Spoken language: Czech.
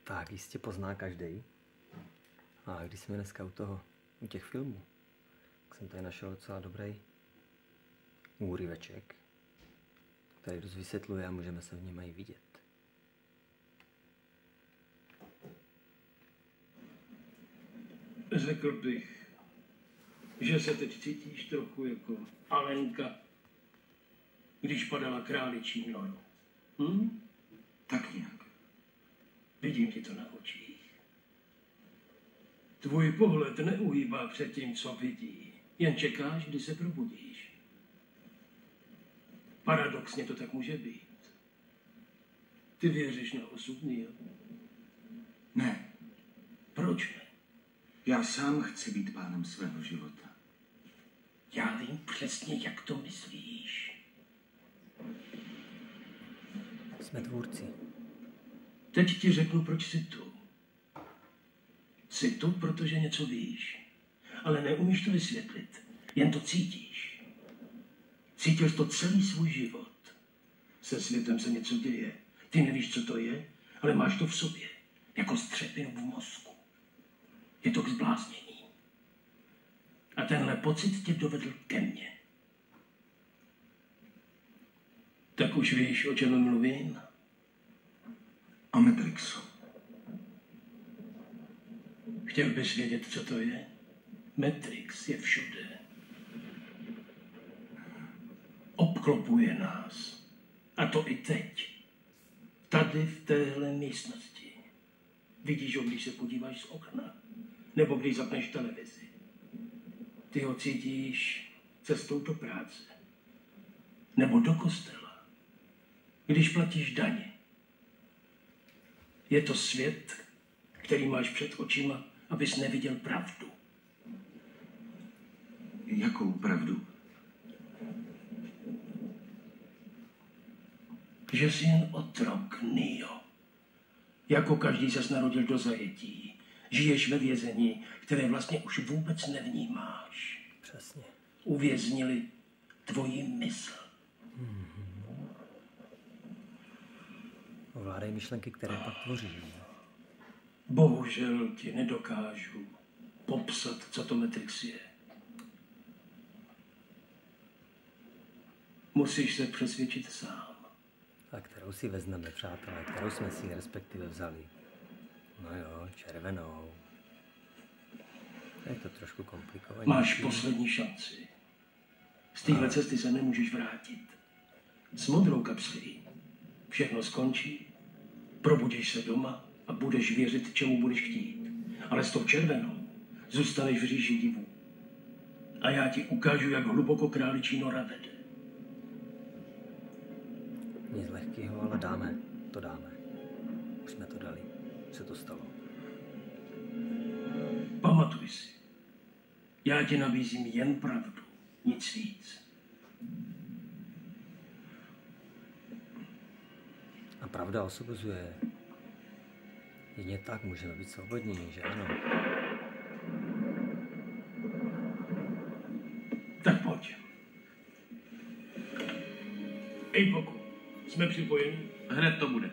Tak jistě pozná každý. A když jsme dneska u těch filmů, tak jsem tady našel docela dobrý úryveček, který dost vysvětluje a můžeme se v něm i vidět. Řekl bych, že se teď cítíš trochu jako Alenka, když padala králičí noru. Tak nějak. Vidím ti to na očích. Tvůj pohled neuhýbá před tím, co vidí. Jen čekáš, kdy se probudíš. Paradoxně to tak může být. Ty věříš na osud, Neo? Ne. Proč ne? Já sám chci být pánem svého života. Já vím přesně, jak to myslíš. Jsme tvůrci. Teď ti řeknu, proč jsi tu. Jsi tu, protože něco víš. Ale neumíš to vysvětlit. Jen to cítíš. Cítil jsi to celý svůj život. Se světem se něco děje. Ty nevíš, co to je, ale máš to v sobě. Jako střepinu v mozku. Je to k zbláznění. A tenhle pocit tě dovedl ke mně. Tak už víš, o čem mluvím? O Matrixu. Chtěl bys vědět, co to je? Matrix je všude. Obklopuje nás. A to i teď. Tady v téhle místnosti. Vidíš ho, když se podíváš z okna? Nebo když zapneš televizi? Ty ho cítíš cestou do práce. Nebo do kostela. Když platíš daně. Je to svět, který máš před očima, abys neviděl pravdu. Jakou pravdu? Že jsi jen otrok, Neo. Jako každý ses narodil do zajetí. Žiješ ve vězení, které vlastně už vůbec nevnímáš. Přesně. Uvěznili tvoji mysl. Ovládej myšlenky, které pak tvoří. Bohužel ti nedokážu popsat, co to Matrix je. Musíš se přesvědčit sám. A kterou si vezmeme, přátelé, kterou jsme si respektive vzali. No jo, červenou. Je to trošku komplikované. Máš poslední šanci. Z téhle cesty se nemůžeš vrátit. S modrou kapslí všechno skončí, probudíš se doma a budeš věřit, čemu budeš chtít. Ale s tou červenou zůstaneš v říši divů. A já ti ukážu, jak hluboko králičí nora vede. Nic lehkého, ale dáme. To dáme. Už jsme to dali. Se to stalo. Pamatuj si. Já ti nabízím jen pravdu. Nic víc. A pravda osvobozuje. Jedině tak můžeme být svobodní, že ano? Tak pojď. Ej, Boku, jsme připojeni? Hned to bude.